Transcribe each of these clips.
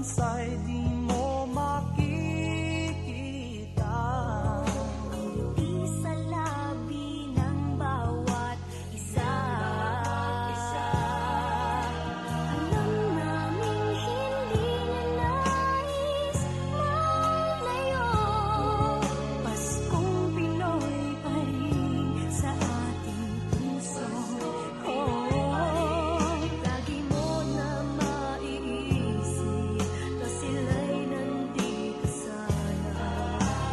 bansay di mo makikita. Ngiti sa labi ng bawat isa. Alam naming hindi na nais malayo. Paskong Pinoy pa rin sa ating puso. Lagi mo na maiisip na sila'y nandito sana.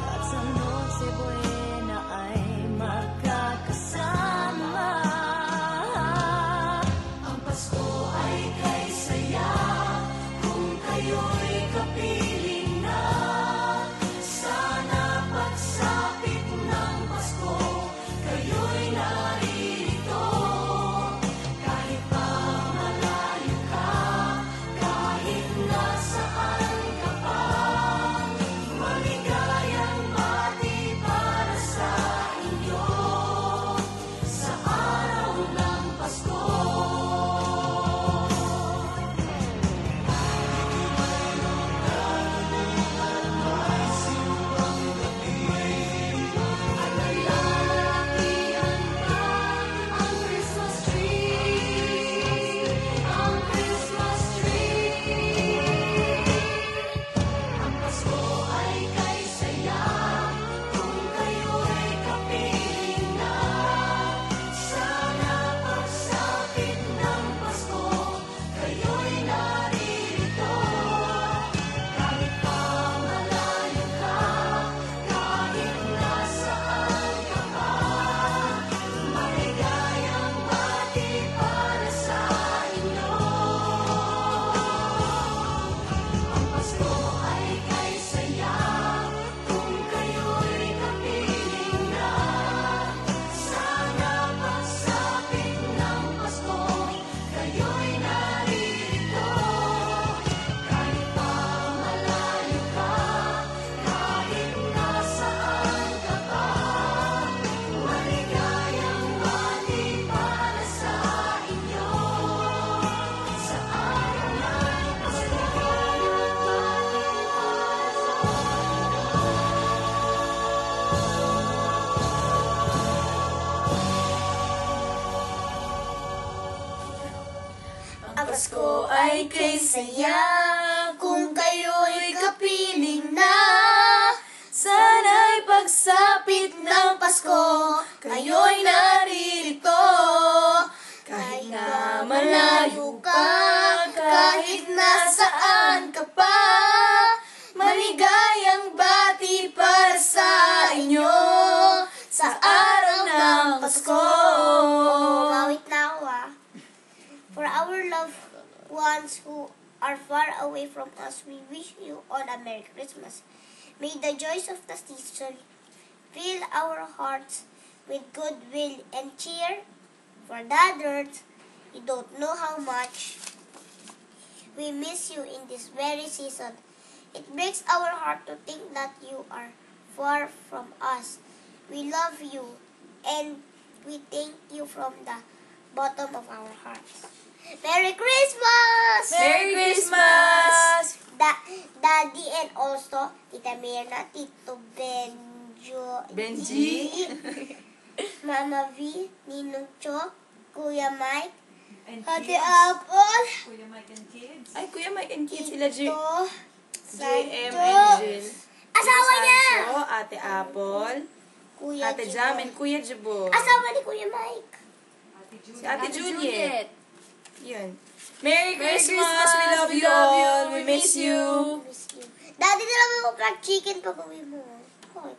At sa Noche Buena ay magkakasama. Ang Pasko ay kay saya kung kayo'y kapiling na. Sana pagsapit ng Pasko, kayo'y narito. Kahit pa malayo ka, kahit nasaan ka pa, maligayang bati para sa inyo sa araw ng Pasko. At nalalakihan pa ang Christmas tree, ang Christmas tree. Ang Pasko ay kay saya kung kayo'y kapiling na. Sana pagsapit ng Pasko, kayo'y narito. Kahit pa malayo ka, kahit nasaan ka pa, maligayang bati para sa inyo. Ang Pasko ay kay saya kung kayo'y kapiling na. Sana pagsapit ng Pasko, kayo'y narito. Kahit pa malayo ka, kahit nasaan ka pa, maligayang bati para sa inyo sa araw ng Pasko. Ang Pasko ay kay saya kung kayo'y kapiling na. Sana'y pagsapit ng Pasko, kayo'y naririto. Kahit na malayo ka, kahit nasaan ka pa, maligayang bati para sa inyo sa araw ng Pasko. Wait na ako For our loved ones who are far away from us, we wish you all a Merry Christmas. May the joys of the season fill our hearts with goodwill and cheer. For the others, you don't know how much we miss you in this very season. It breaks our heart to think that you are far from us. We love you and we thank you from the bottom of our hearts. Merry Christmas! Merry Christmas! Daddy and also Tita Mirna, Tito Benji, Mama V, Ninong Cho, Kuya Mike, and Ate Apple, Kuya Mike and Kids. Ay, Kuya Mike and Kids, sila Tito JM Sancho, and Jill. asawa niya! Sancho, Ate Apple, Kuya Ate Jam, and Kuya Jibo. asawa ni Kuya Mike. Si Ate Juliet. Yun. Merry Merry Christmas! Christmas! We love you all! We miss you! Miss you. Daddy, na lang ako fried chicken pag uwi mo. Hoy.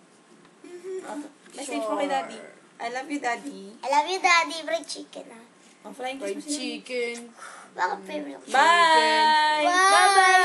Message mo kay Daddy. I love you, Daddy. I love you, Daddy. Fried chicken, ha? Ang flying kiss Fried mo sila. chicken. Bakit favorite ko? Bye! Bye!